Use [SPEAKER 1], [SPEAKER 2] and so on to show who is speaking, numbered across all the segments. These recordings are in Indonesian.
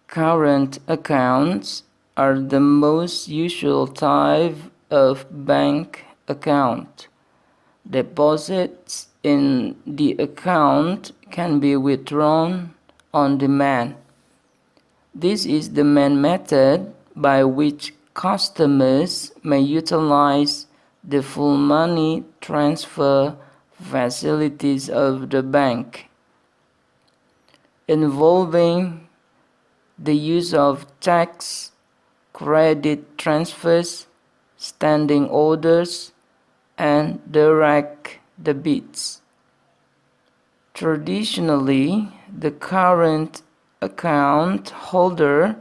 [SPEAKER 1] Current accounts are the most usual type of bank account. Deposits in the account can be withdrawn on demand. This is the main method by which customers may utilize the full money transfer facilities of the bank, involving the use of checks, credit transfers, standing orders, and direct debits. Traditionally, the current account holder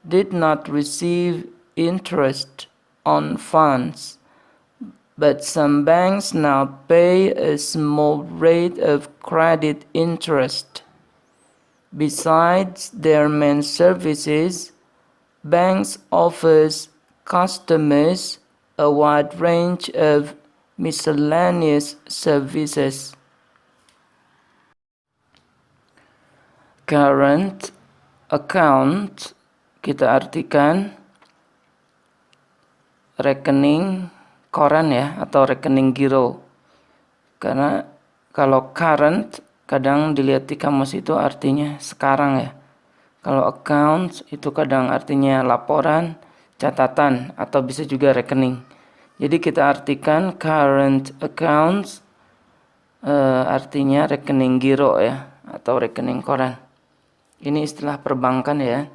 [SPEAKER 1] did not receive interest on funds, but some banks now pay a small rate of credit interest. Besides their main services, banks offers customers a wide range of miscellaneous services. Current account kita artikan rekening koran ya, atau rekening giro. Karena kalau current kadang dilihat di kamus itu artinya sekarang ya. Kalau account itu kadang artinya laporan, catatan, atau bisa juga rekening. Jadi kita artikan current accounts artinya rekening giro ya, atau rekening koran. Ini istilah perbankan ya.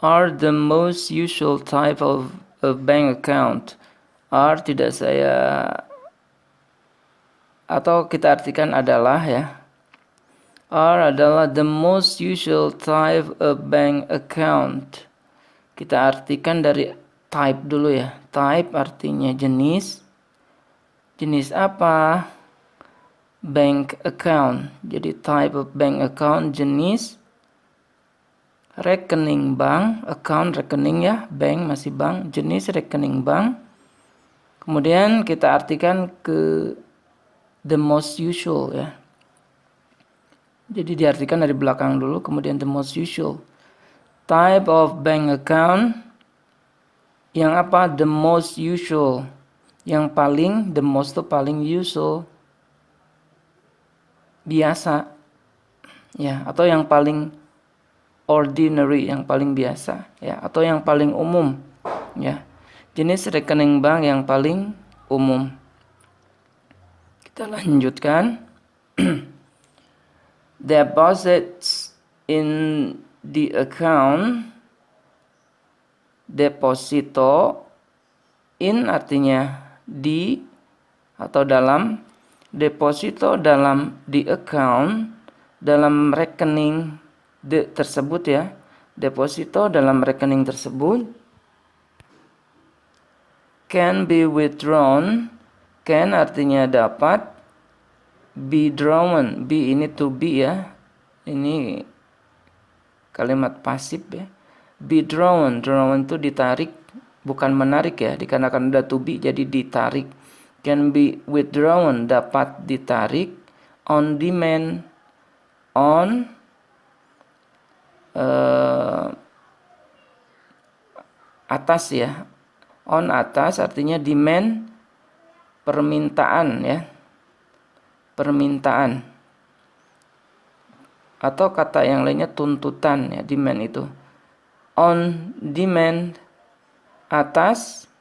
[SPEAKER 1] Are the most usual type of bank account. Are tidak saya, atau kita artikan adalah ya. Are adalah the most usual type of bank account. Kita artikan dari type dulu ya. Type artinya jenis. Jenis apa? Bank account. Jadi type of bank account jenis. Rekening bank, account rekening ya, bank masih bank, jenis rekening bank. Kemudian kita artikan ke the most usual ya. Jadi diartikan dari belakang dulu, kemudian the most usual. Type of bank account. Yang apa? The most usual. Yang paling, the most itu paling, usual biasa. Ya, atau yang paling ordinary, yang paling biasa ya, atau yang paling umum ya. Jenis rekening bank yang paling umum. Kita lanjutkan. Deposits in the account. Deposito in artinya di atau dalam. Deposito dalam the account, dalam rekening tersebut ya. Deposito dalam rekening tersebut can be withdrawn. Can artinya dapat. Be drawn. Be ini to be ya. Ini kalimat pasif ya. Be drawn. Drawn itu ditarik, bukan menarik ya. Dikarenakan ada to be jadi ditarik. Can be withdrawn, dapat ditarik. On demand. On atas ya. On atas artinya demand, permintaan ya. Permintaan. Atau kata yang lainnya tuntutan ya, demand itu. On demand, atas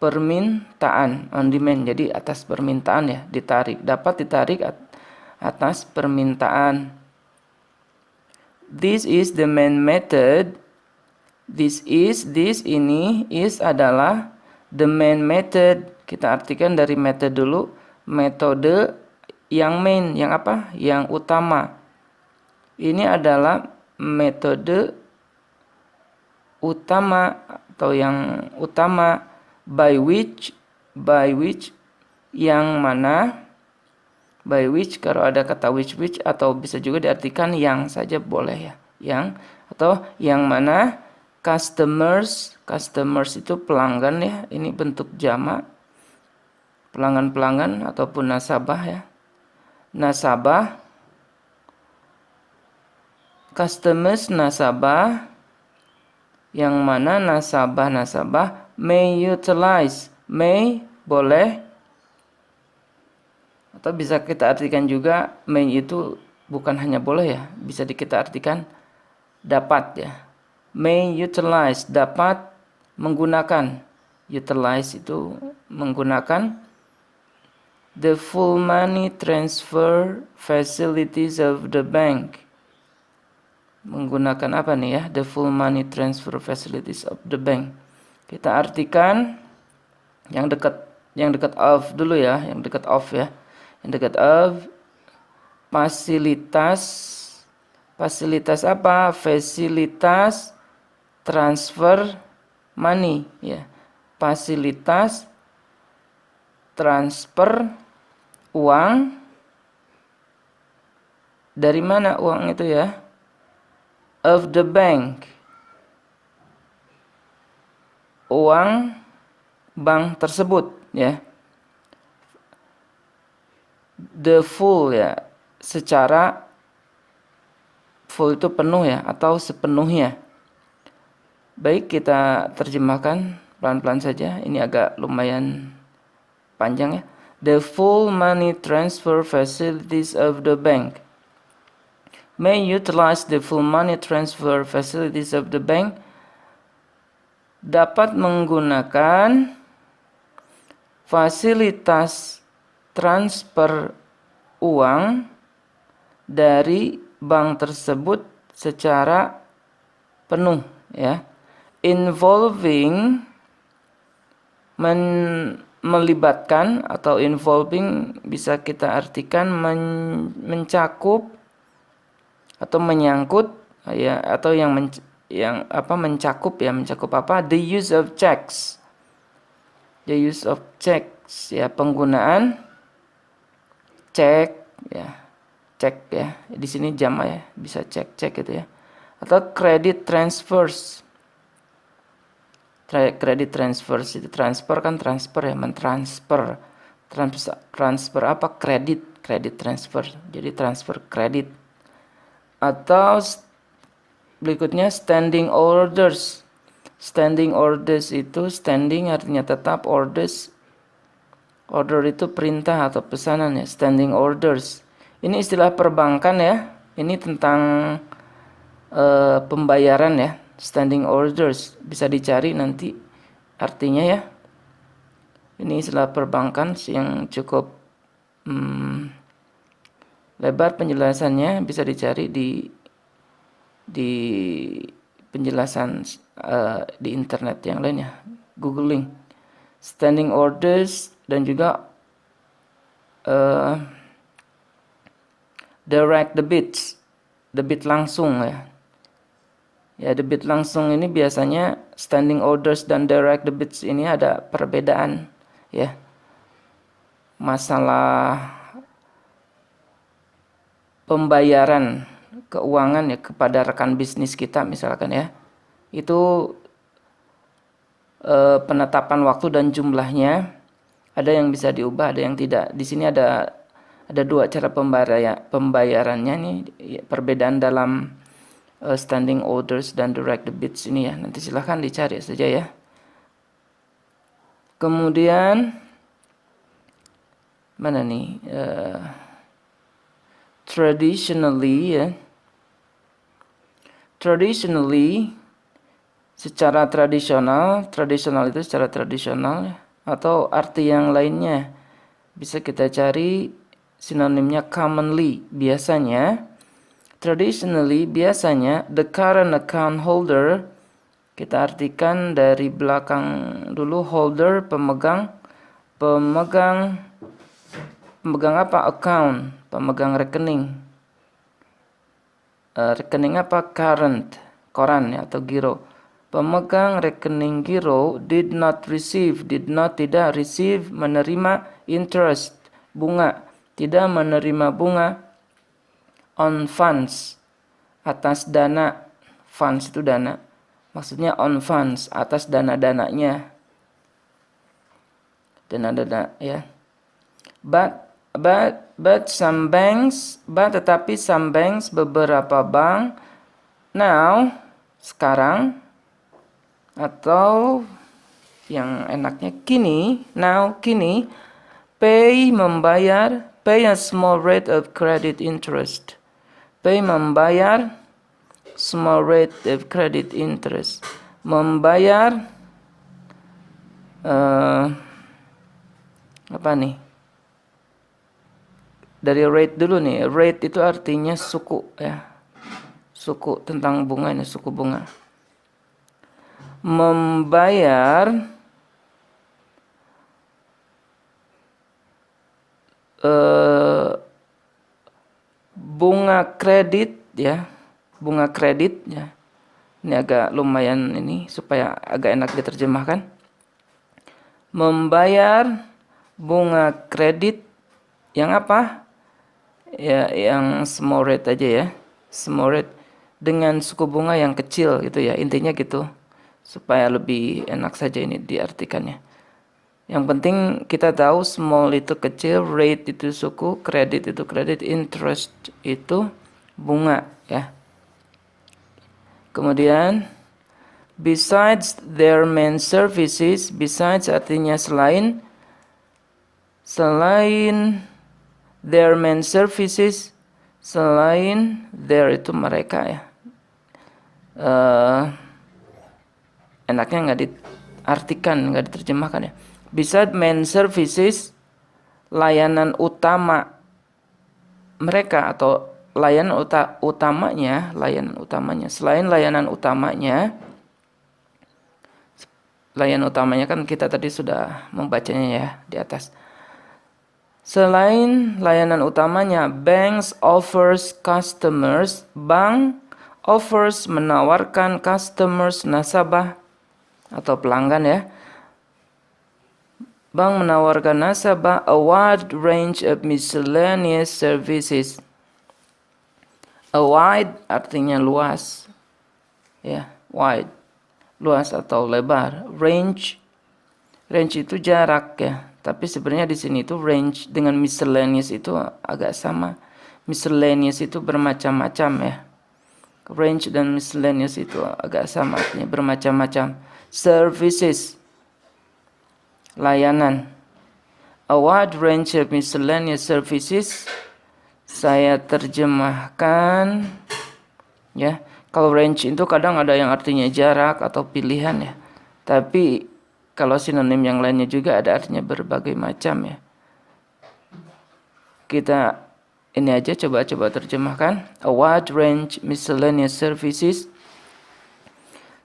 [SPEAKER 1] permintaan. On demand jadi atas permintaan ya, ditarik, dapat ditarik atas permintaan. This is the main method. This ini is adalah the main method. Kita artikan dari method dulu. Metode yang main, yang apa? Yang utama. Ini adalah metode utama atau yang utama. By which yang mana. By which kalau ada kata which atau bisa juga diartikan yang saja boleh ya. Yang atau yang mana customers itu pelanggan ya. Ini bentuk jamak. Pelanggan-pelanggan ataupun nasabah ya. Nasabah customers nasabah, yang mana nasabah may utilize, may boleh, atau bisa kita artikan juga may itu bukan hanya boleh ya, bisa kita artikan dapat ya. May utilize, dapat menggunakan. Utilize itu menggunakan the full money transfer facilities of the bank. Menggunakan apa nih ya? The full money transfer facilities of the bank. Kita artikan yang dekat of dulu ya, yang dekat of ya. Yang dekat of fasilitas apa? Fasilitas transfer money ya. Fasilitas transfer uang. Dari mana uang itu ya? Of the bank. Uang bank tersebut ya. The full ya, secara full itu penuh ya, atau sepenuhnya. Baik, kita terjemahkan pelan-pelan saja. Ini agak lumayan panjang ya. The full money transfer facilities of the bank may utilize the full money transfer facilities of the bank. Dapat menggunakan fasilitas transfer uang dari bank tersebut secara penuh ya. Involving melibatkan, atau involving bisa kita artikan mencakup atau menyangkut ya, atau yang mencakup ya, mencakup apa? The use of checks. The use of checks ya, penggunaan cek ya. Cek ya. Di sini jama ya, bisa cek gitu ya. Atau credit transfers. Credit transfers itu transfer kan, transfer ya, mentransfer. Transfer apa? Kredit transfer. Jadi transfer kredit. Atau berikutnya standing orders. Standing orders itu, standing artinya tetap, orders, order itu perintah atau pesanan ya. Standing orders. Ini istilah perbankan ya. Ini tentang pembayaran ya. Standing orders bisa dicari nanti artinya ya. Ini istilah perbankan yang cukup lebar penjelasannya, bisa dicari di penjelasan di internet yang lainnya, googling standing orders. Dan juga direct debit langsung ya. Ya, debit langsung ini biasanya standing orders dan direct debits ini ada perbedaan ya. Masalah pembayaran keuangan ya kepada rekan bisnis kita misalkan ya. Itu penetapan waktu dan jumlahnya ada yang bisa diubah, ada yang tidak. Di sini ada dua cara pembayarannya nih, perbedaan dalam standing orders dan direct debits ini ya. Nanti silahkan dicari saja ya. Kemudian mana nih? Traditionally ya. Traditionally secara tradisional itu secara tradisional ya. Atau arti yang lainnya bisa kita cari sinonimnya commonly, biasanya. Traditionally, biasanya, the current account holder, kita artikan dari belakang dulu, holder, pemegang apa? Account, pemegang rekening. Rekening apa? Current, koran ya, atau giro. Pemegang rekening giro tidak receive, menerima interest, bunga, tidak menerima bunga on funds, atas dana. Funds itu dana, maksudnya on funds, atas dana-dananya, dana-dana ya. But some banks, tetapi some banks, beberapa bank, now, sekarang, atau yang enaknya kini, now, kini, pay, membayar, pay a small rate of credit interest. Pay, membayar, small rate of credit interest. Membayar, apa nih? Dari rate dulu nih. Rate itu artinya suku ya. Suku tentang bunga ini, suku bunga. Membayar bunga kredit ya. Bunga kredit ya. Ini agak lumayan ini supaya agak enak diterjemahkan. Membayar bunga kredit yang apa? Ya, yang small rate aja ya. Small rate dengan suku bunga yang kecil gitu ya. Intinya gitu. Supaya lebih enak saja ini diartikannya. Yang penting kita tahu small itu kecil, rate itu suku, kredit itu kredit, interest itu bunga ya. Kemudian besides their main services, besides artinya selain their main services, selain their itu mereka ya. Enaknya nggak diartikan, nggak diterjemahkan ya. Besides main services, layanan utama mereka atau layanan utamanya, selain layanan utamanya kan kita tadi sudah membacanya ya di atas. Selain layanan utamanya, bank offers menawarkan customers, nasabah atau pelanggan ya. Bank menawarkan nasabah a wide range of miscellaneous services. A wide artinya luas. Ya, wide. Luas atau lebar. Range itu jarak ya. Tapi sebenarnya di sini itu range dengan miscellaneous itu agak sama. Miscellaneous itu bermacam-macam ya. Range dan miscellaneous itu agak sama, artinya bermacam-macam. Services, layanan. A wide range of miscellaneous services. Saya terjemahkan ya. Kalau range itu kadang ada yang artinya jarak atau pilihan ya. Tapi kalau sinonim yang lainnya juga ada artinya berbagai macam ya. Kita ini aja coba terjemahkan. A wide range miscellaneous services.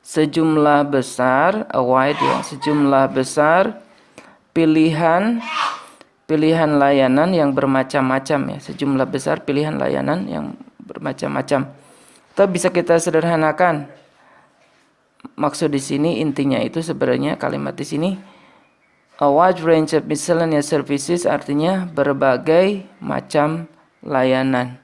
[SPEAKER 1] Sejumlah besar, a wide ya, sejumlah besar pilihan layanan yang bermacam-macam ya. Sejumlah besar pilihan layanan yang bermacam-macam. Atau bisa kita sederhanakan. Maksud di sini intinya itu sebenarnya kalimat di sini a wide range of miscellaneous services artinya berbagai macam layanan.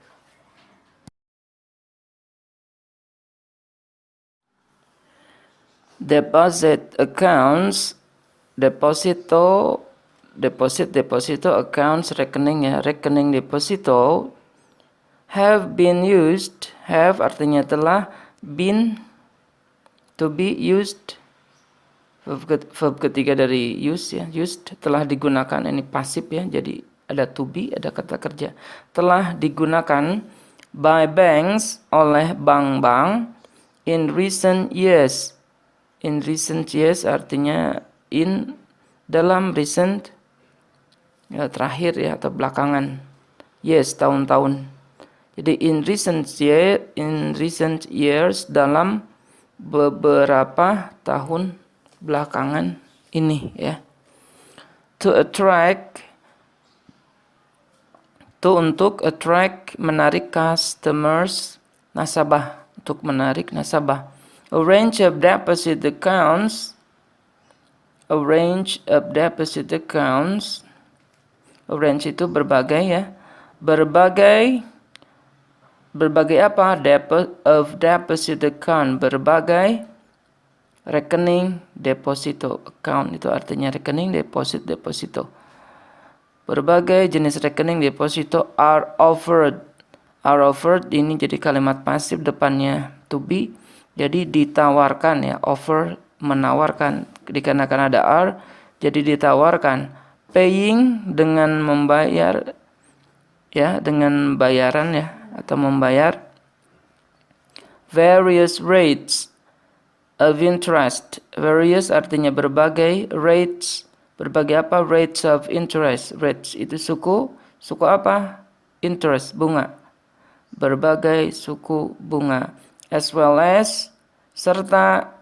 [SPEAKER 1] Deposit accounts, deposito accounts, rekening ya, rekening deposito have been used, have artinya telah, been to be used, verb ketiga dari use ya, used telah digunakan, ini pasif ya, jadi ada to be, ada kata kerja, telah digunakan by banks, oleh bank-bank in recent years. In recent years artinya in dalam recent ya, terakhir ya atau belakangan. Yes, tahun-tahun. Jadi in recent years dalam beberapa tahun belakangan ini ya. Untuk attract menarik customers, nasabah, untuk menarik nasabah. A range of deposit accounts. Range itu berbagai ya. Berbagai apa? Deposit account, berbagai rekening deposito. Account itu artinya rekening, deposito. Berbagai jenis rekening deposito are offered. Are offered ini jadi kalimat pasif, depannya to be. Jadi ditawarkan ya, offer, menawarkan, dikarenakan ada are, jadi ditawarkan. Paying dengan membayar ya, dengan bayaran ya, atau membayar. Various rates of interest. Various artinya berbagai, rates berbagai apa? Rates of interest. Rates itu suku apa? Interest, bunga. Berbagai suku bunga. As well as, serta.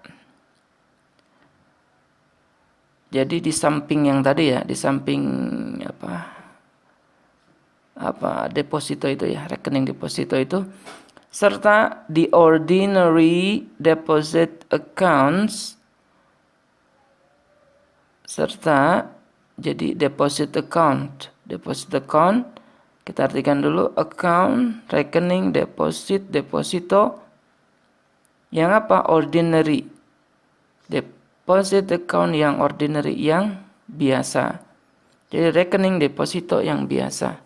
[SPEAKER 1] Jadi di samping yang tadi ya, di samping deposito itu ya, rekening deposito itu, serta the ordinary deposit accounts, serta jadi deposit account kita artikan dulu, account, rekening, deposit, deposito, yang apa? Ordinary. Deposit account yang ordinary, yang biasa. Jadi rekening deposito yang biasa.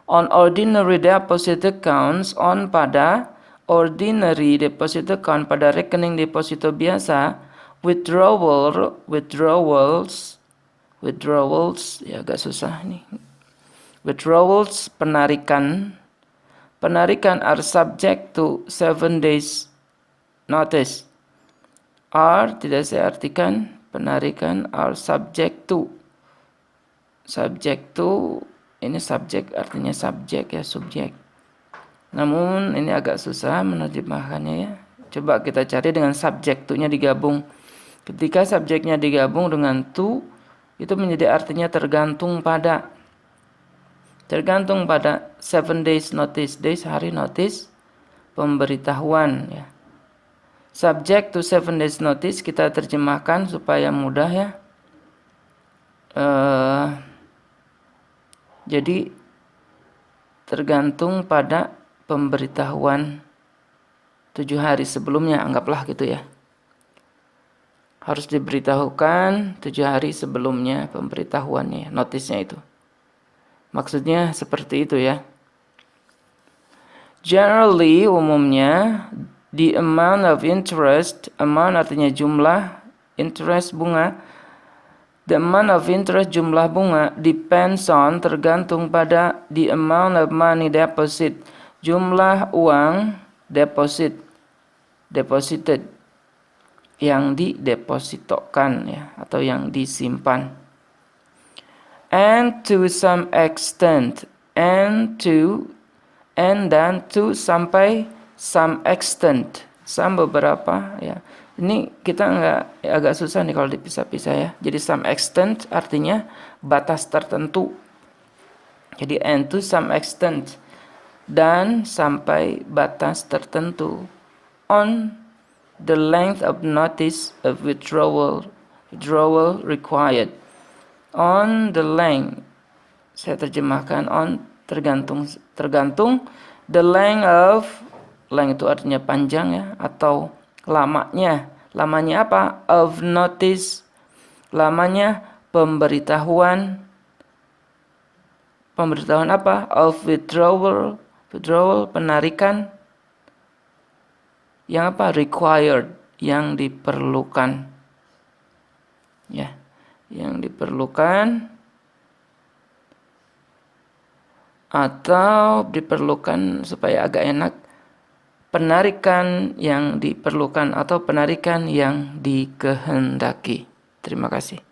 [SPEAKER 1] On ordinary deposit accounts, on pada ordinary deposit account, pada rekening deposito biasa, withdrawals ya agak susah nih. Withdrawals, penarikan are subject to 7 days notice. Are tidak saya artikan, penarikan are subject to. Ini subjek artinya subjek ya, subjek. Namun ini agak susah menerjemahkannya ya. Coba kita cari dengan subjek to-nya digabung. Ketika subjeknya digabung dengan to, itu menjadi artinya tergantung pada. Tergantung pada 7 days notice. Days hari notice, pemberitahuan ya. Subject to 7 days notice kita terjemahkan supaya mudah ya. Jadi tergantung pada pemberitahuan 7 hari sebelumnya, anggaplah gitu ya. Harus diberitahukan 7 hari sebelumnya pemberitahuannya, notisnya itu. Maksudnya seperti itu ya. Generally, umumnya, the amount of interest, amount artinya jumlah, interest bunga, the amount of interest jumlah bunga depends on, tergantung pada, the amount of money deposit, jumlah uang deposited, yang didepositokan ya, atau yang disimpan. And to some extent, and dan to sampai some extent, some beberapa ya. Ini kita agak susah nih kalau dipisah-pisah ya. Jadi some extent artinya batas tertentu. Jadi and to some extent, dan sampai batas tertentu. On the length of notice of withdrawal required. On the length, saya terjemahkan on, tergantung, the length of, length itu artinya panjang ya, atau lamanya apa? Of notice, lamanya pemberitahuan apa? Of withdrawal, penarikan, yang apa? Required, yang diperlukan ya, yang diperlukan atau diperlukan supaya agak enak, penarikan yang diperlukan atau penarikan yang dikehendaki. Terima kasih.